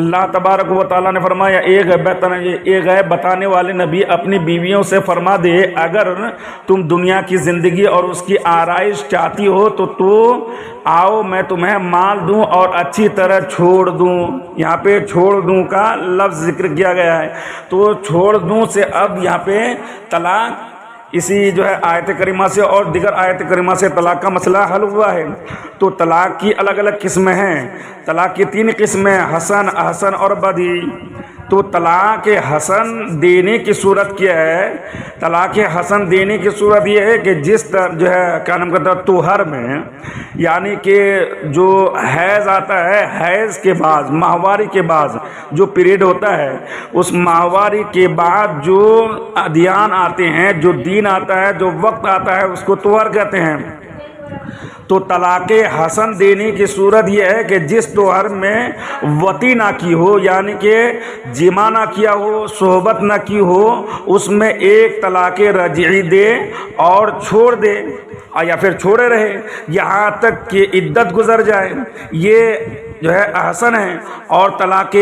اللہ تبارک و تعالیٰ نے فرمایا ایک غیب بتانے والے نبی اپنی بیویوں سے فرما دے اگر تم دنیا کی زندگی اور اس کی آرائش چاہتی ہو تو آؤ میں تمہیں مال دوں اور اچھی طرح چھوڑ دوں. یہاں پہ چھوڑ دوں کا لفظ ذکر کیا گیا ہے. تو چھوڑ دوں سے اب یہاں پہ طلاق اسی جو ہے آیت کریمہ سے اور دیگر آیت کریمہ سے طلاق کا مسئلہ حل ہوا ہے. تو طلاق کی الگ الگ قسمیں ہیں. طلاق کی 3 قسمیں حسن، احسن اور بدی. تو طلاق حسن دینے کی صورت کیا ہے؟ طلاق حسن دینے کی صورت یہ ہے کہ جس جو ہے کیا نام کہتا ہے طہر میں، یعنی کہ جو حیض آتا ہے، حیض کے بعد ماہواری کے بعد جو پیریڈ ہوتا ہے، اس ماہواری کے بعد جو ادیان آتے ہیں، جو دین آتا ہے، جو وقت آتا ہے، اس کو طہر کہتے ہیں. تو طلاق حسن دینے کی صورت یہ ہے کہ جس طہر میں وطی نہ کی ہو، یعنی کہ جمع نہ کیا ہو، صحبت نہ کی ہو، اس میں ایک طلاق رجعی دے اور چھوڑ دے یا پھر چھوڑے رہے یہاں تک کہ عدت گزر جائے. یہ جو ہے حسن ہے. اور طلاق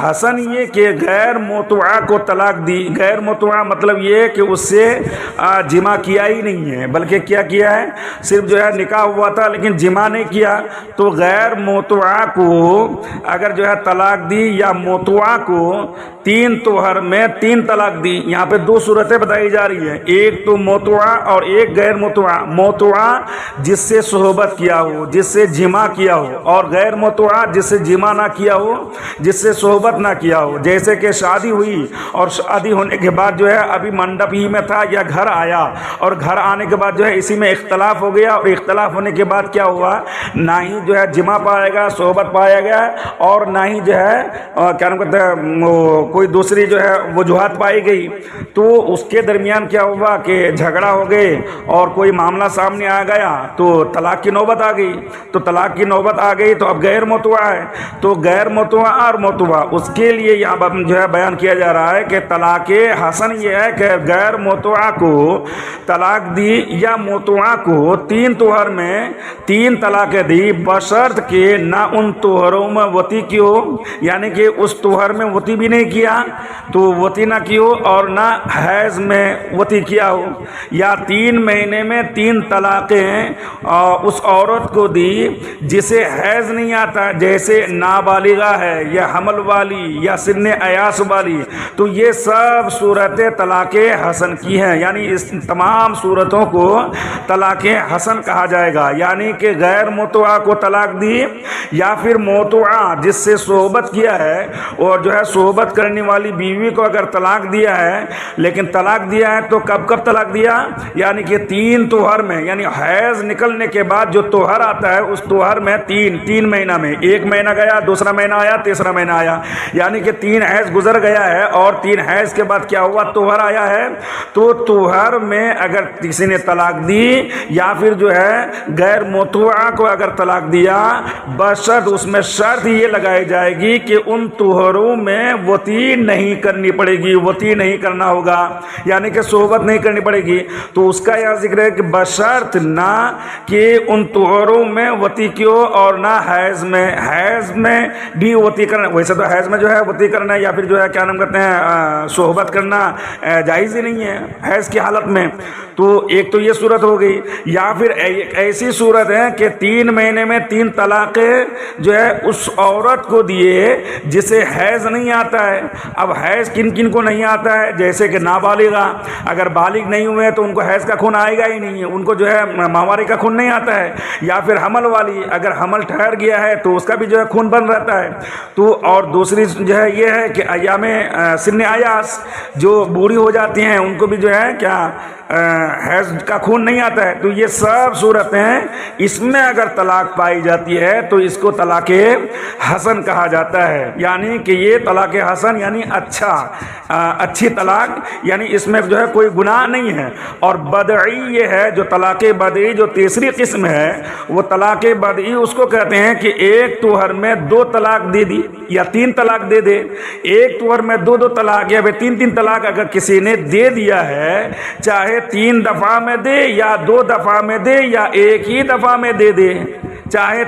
حسن یہ کہ غیر موتوعہ کو طلاق دی. غیر موتوعہ مطلب یہ کہ اس سے جمع کیا ہی نہیں ہے، بلکہ کیا کیا ہے، صرف جو ہے نکاح ہوا تھا لیکن جمع نہیں کیا. تو غیر موتوعہ کو اگر جو ہے طلاق دی یا موتوعہ کو 3 طہر میں 3 طلاق دی. یہاں پہ 2 صورتیں بتائی جا رہی ہیں، ایک تو موتوعہ اور ایک غیر موتوعہ. موتوعہ جس سے صحبت کیا ہو، جس سے جمع کیا ہو، اور غیر موتوعہ جس سے جمع نہ کیا ہو، جس سے صحبت نہ کیا ہو. جیسے کہ شادی ہوئی اور شادی ہونے کے بعد جو ہے ابھی منڈپ ہی میں تھا یا گھر آیا، اور گھر آنے کے بعد جو ہے اسی میں اختلاف ہو گیا، اور اختلاف ہونے کے بعد کیا ہوا، نہ ہی جو ہے جمع پایا گیا، صحبت پایا گیا، اور نہ ہی جو ہے کیا نام کہتے ہیں کوئی دوسری جو ہے وجوہات پائی گئی. تو اس کے درمیان کیا ہوا کہ جھگڑا ہو گئے اور کوئی معاملہ سامنے آ گیا تو طلاق کی نوبت آ گئی. تو طلاق کی نوبت آ گئی تو اب غیر موتوعہ ہے. تو غیر موتوعہ اور موتوعہ اس کے لیے یہاں پر جو ہے بیان کیا جا رہا ہے کہ طلاق حسن یہ ہے کہ غیر موتوعہ کو طلاق دی یا موتوعہ کو 3 طہر میں 3 طلاقیں دی، بشرط کہ نہ ان طہروں میں وطی کی ہو، یعنی کہ اس طہر میں وطی بھی نہیں کیا تو وطی نہ کی ہو، اور نہ حیض میں وطی کیا ہو. یا 3 مہینے میں 3 طلاقیں اس عورت کو دی جسے حیض نہیں آتا، جیسے نابالغہ ہے یا حمل والی یا سن ایاس والی. تو یہ سب صورتیں طلاق حسن کی ہیں. یعنی اس تمام صورتوں کو طلاق حسن کہا جائے گا. یعنی کہ غیر موتوعہ کو طلاق دی یا پھر موتوعہ جس سے صحبت کیا ہے، اور جو ہے صحبت کرنے والی بیوی کو اگر طلاق دیا ہے، لیکن طلاق دیا ہے تو کب طلاق دیا، یعنی کہ 3 طہر میں، یعنی حیض نکلنے کے بعد جو طہر آتا ہے اس طہر میں 3 مہینہ میں، 1 مہینہ گیا، دوسرا مہینہ آیا، تیسرا مہینہ آیا، یعنی کہ 3 حیض گزر گیا ہے، اور 3 حیض کے بعد کیا ہوا، طہر آیا ہے. تو طہر میں اگر کسی نے طلاق دی یا پھر جو ہے غیر موتوعہ کو اگر طلاق دیا، بشرط اس میں شرط یہ لگائی جائے گی کہ ان طہروں میں وطی نہیں کرنی پڑے گی، وطی نہیں کرنا ہوگا، یعنی کہ صحبت نہیں کرنی پڑے گی. تو اس کا یہ ذکر ہے کہ بشرط نہ کہ ان طہروں میں وطی کیوں اور نہ حیض میں بھی وطی کرنا. ویسے تو حیض میں جو ہے وطی کرنا یا پھر جو ہے کیا نام کہتے ہیں صحبت کرنا جائز ہی نہیں ہے حیض کی حالت میں. تو ایک تو یہ صورت ہو گئی. یا پھر ایسی صورت ہے کہ 3 مہینے میں 3 طلاقیں جو ہے اس عورت کو دیے جسے حیض نہیں آتا ہے. اب حیض کن کن کو نہیں آتا ہے، جیسے کہ نابالغہ، اگر بالغ نہیں ہوئے تو ان کو حیض کا خون آئے گا ہی نہیں، ان کو جو ہے ماہواری کا خون نہیں آتا ہے. یا پھر حمل والی، اگر حمل ٹھہر گیا ہے تو اس کا بھی جو ہے خون بن رہتا ہے. تو اور دوسری جو ہے یہ ہے کہ ایام سن ایاس جو بوڑھی ہو جاتی ہیں ان کو بھی جو ہے کیا حیض کا خون نہیں آتا ہے. تو یہ سب صورتیں اس میں اگر طلاق پائی جاتی ہے تو اس کو طلاق حسن کہا جاتا ہے. یعنی کہ یہ طلاق حسن یعنی اچھی طلاق، یعنی اس میں جو ہے کوئی گناہ نہیں ہے. اور بدعی یہ ہے جو طلاق بدعی جو تیسری قسم ہے، وہ طلاق بدعی اس کو کہتے ہیں کہ ایک طہر میں 2 طلاق دے دی یا 3 طلاق دے دے. ایک طہر میں 2 طلاق یا 3 طلاق اگر کسی نے دے دیا ہے، چاہے 3 دفعہ میں دے یا 2 دفعہ میں دے یا ایک ہی دفعہ میں دے دے، چاہے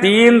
3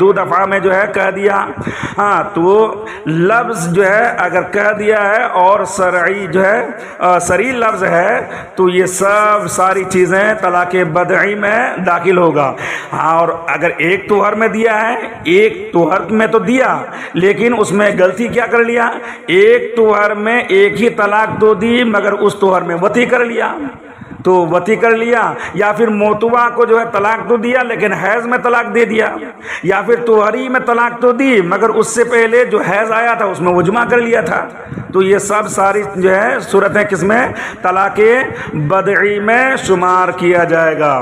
2 دفعہ میں جو ہے کہہ دیا. ہاں تو لفظ جو ہے اگر کہہ دیا ہے اور شرعی جو ہے صریح لفظ ہے تو یہ سب ساری چیزیں طلاق بدعی میں داخل ہوگا. ہاں اور اگر ایک توہر میں دیا ہے، ایک توہر میں تو دیا لیکن اس میں غلطی کیا کر لیا، ایک توہر میں ایک ہی طلاق تو دی مگر اس توہر میں وطی کر لیا، تو وطی کر لیا، یا پھر موتوا کو جو ہے طلاق تو دیا لیکن حیض میں طلاق دے دیا، یا پھر توہری میں طلاق تو دی مگر اس سے پہلے جو حیض آیا تھا اس میں وہ جمع کر لیا تھا. تو یہ سب ساری جو ہے صورتیں کس میں، طلاق بدعی میں شمار کیا جائے گا.